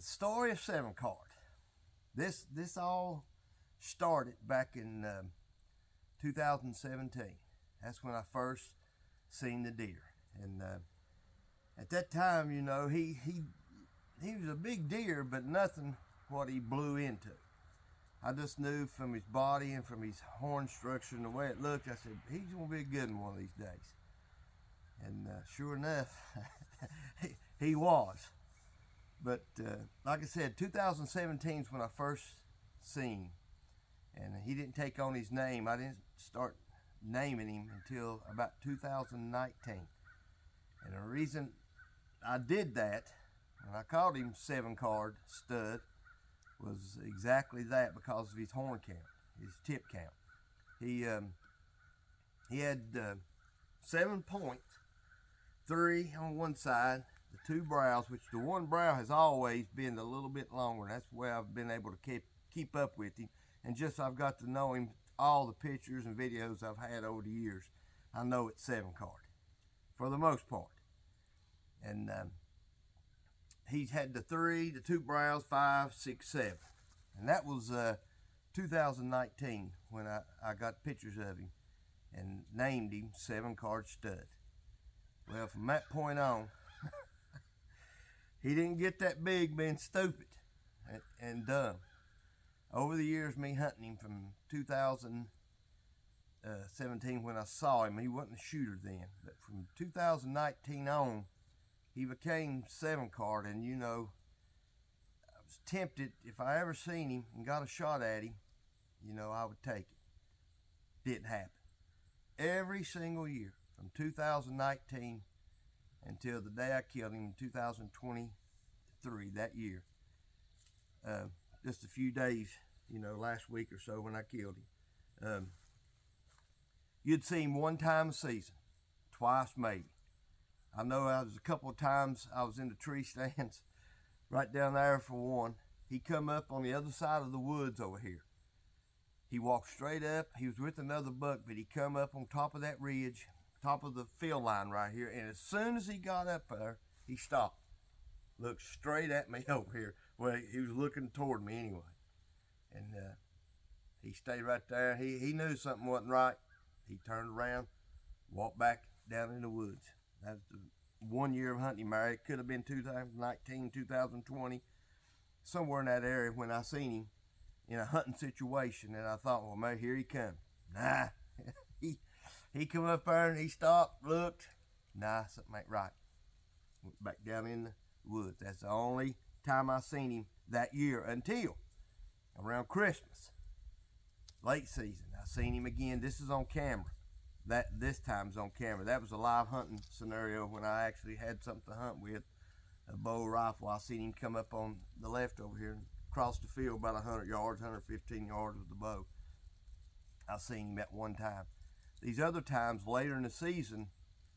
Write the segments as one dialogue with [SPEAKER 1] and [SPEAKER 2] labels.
[SPEAKER 1] The story of seven card. This all started back in 2017. That's when I first seen the deer, and at that time, you know, he was a big deer, but nothing what he blew into. I just knew from his body and from his horn structure and the way it looked, I said, he's gonna be a good one of these days. And sure enough, he was. But like I said, 2017 is when I first seen him. And he didn't take on his name. I didn't start naming him until about 2019. And the reason I did that, and I called him seven card stud, was exactly that, because of his horn count, his tip count. He had 7 points, 3 on one side, the 2 brows, which the one brow has always been a little bit longer. That's the way I've been able to keep up with him. And just I've got to know him, all the pictures and videos I've had over the years, I know it's 7 card for the most part. And he's had the 3, the 2 brows, 5, 6, 7. And that was 2019 when I got pictures of him and named him 7 card stud. Well, from that point on, he didn't get that big being stupid and dumb. Over the years, me hunting him from 2017 when I saw him, he wasn't a shooter then. But from 2019 on, he became 7 card, and you know, I was tempted, if I ever seen him and got a shot at him, you know, I would take it. Didn't happen. Every single year, from 2019 until the day I killed him in 2023, that year. Just a few days, you know, last week or so when I killed him. You'd see him one time a season, twice maybe. I know I was a couple of times I was in the tree stands right down there for one. He come up on the other side of the woods over here. He walked straight up. He was with another buck, but he come up on top of that ridge, top of the field line right here. And as soon as he got up there, he stopped. Looked straight at me over here. Well, he was looking toward me anyway. And he stayed right there. He knew something wasn't right. He turned around, walked back down in the woods. That was the 1 year of hunting him. It could have been 2019, 2020, somewhere in that area when I seen him in a hunting situation. And I thought, well, man, here he come. Nah, he come up there and he stopped, looked. Nah, something ain't right. Went back down in the woods. That's the only time I seen him that year until around Christmas, late season. I seen him again. This is on camera. This time's on camera. That was a live hunting scenario when I actually had something to hunt with, a bow rifle. I seen him come up on the left over here and cross the field about 100 yards, 115 yards with the bow. I seen him at one time. These other times later in the season,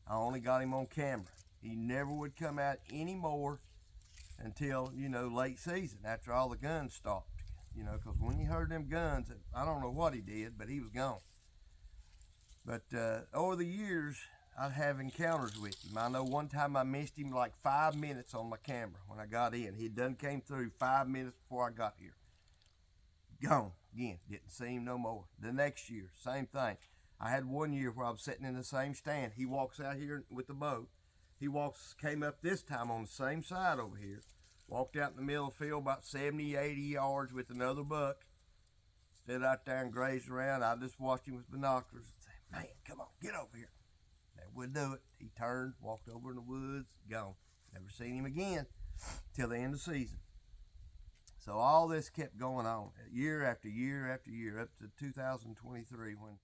[SPEAKER 1] I only got him on camera. He never would come out anymore until, you know, late season, after all the guns stopped. You know, because when he heard them guns, I don't know what he did, but he was gone. But over the years, I'd have encounters with him. I know one time I missed him like 5 minutes on my camera when I got in. He done came through 5 minutes before I got here. Gone again. Didn't see him no more. The next year, same thing. I had 1 year where I was sitting in the same stand. He walks out here with the bow. He came up this time on the same side over here. Walked out in the middle of the field about 70, 80 yards with another buck. Stood out there and grazed around. I just watched him with binoculars and said, man, come on, get over here. That would do it. He turned, walked over in the woods, gone. Never seen him again till the end of the season. So all this kept going on year after year after year up to 2023 when it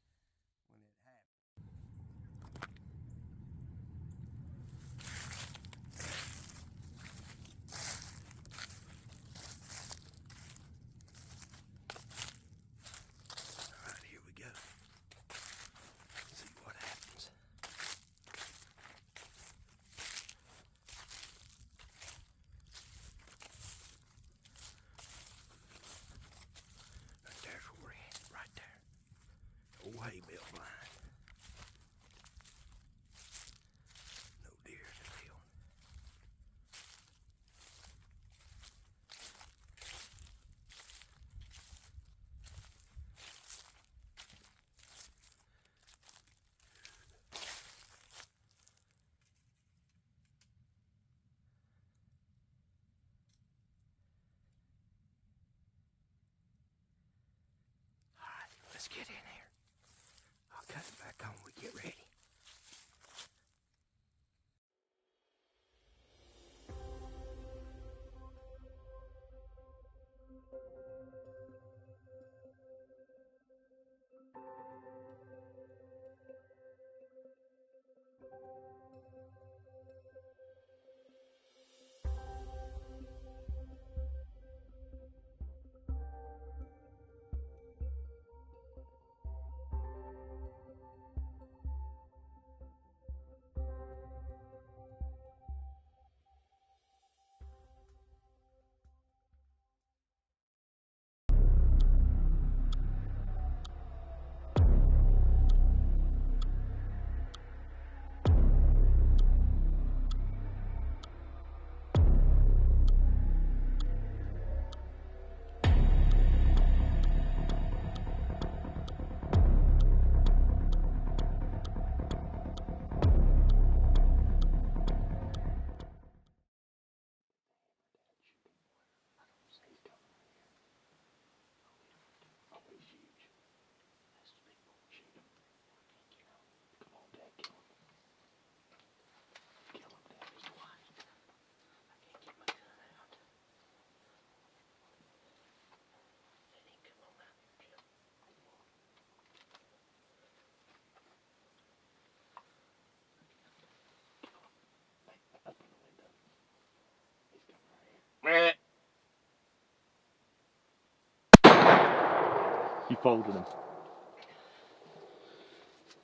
[SPEAKER 2] You folded them.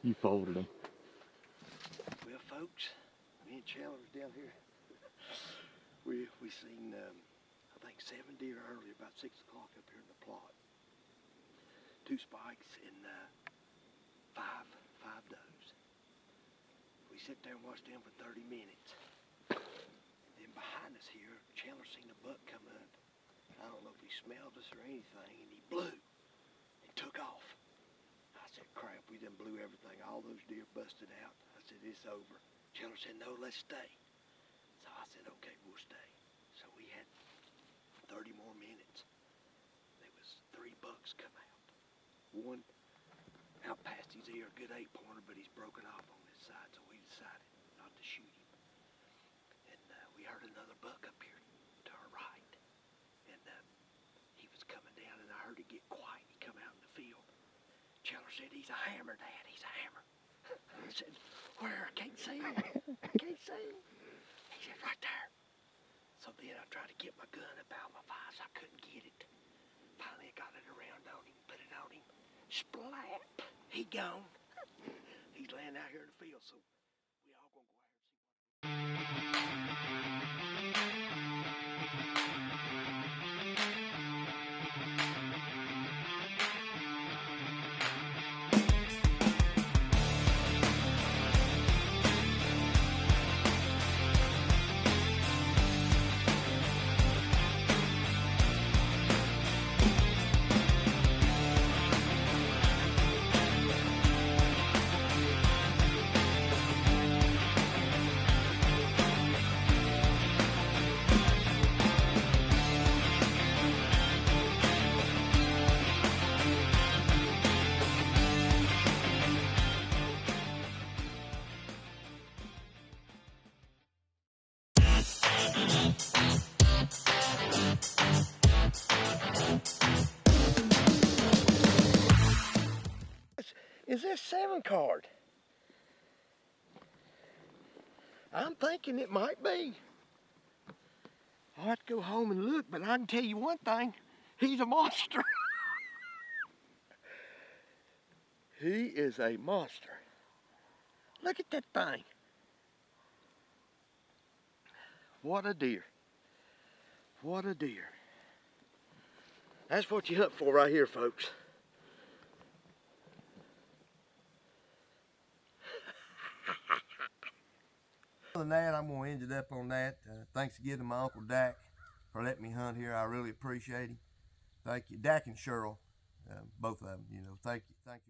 [SPEAKER 2] You folded them.
[SPEAKER 1] Well, folks, me and Chandler was down here. We seen, I think 7 deer earlier, about 6 o'clock up here in the plot. 2 spikes and 5 does. We sit there and watched them for 30 minutes. And then behind us here, Chandler seen a buck come up. I don't know if he smelled us or anything, and he blew and took off. I said, crap, we done blew everything. All those deer busted out. I said, it's over. Chandler said, no, let's stay. So I said, okay, we'll stay. So we had 30 more minutes. There was 3 bucks come out. One out past his ear, a good 8-pointer, but he's broken off on this side, so we decided not to shoot him. And we heard another buck up here to our right. And he was coming down, and I heard it get quiet. He come out in the field. Chandler said, he's a hammer, Dad, he's a hammer. I said, where? I can't see him. I can't see him. He said, right there. So then I tried to get my gun about my vise. I couldn't get it. Finally, I got it around on him, put it on him. Splat. He gone. He's laying out here in the field, so we all gonna go out here and see what. Is this 7 card? I'm thinking it might be. I'll have to go home and look, but I can tell you one thing, he's a monster. He is a monster. Look at that thing. What a deer. What a deer. That's what you hunt for right here, folks. Other than that, I'm going to end it up on that. Thanks again to my Uncle Dak for letting me hunt here. I really appreciate him. Thank you. Dak and Cheryl, both of them, you know, thank you a bunch.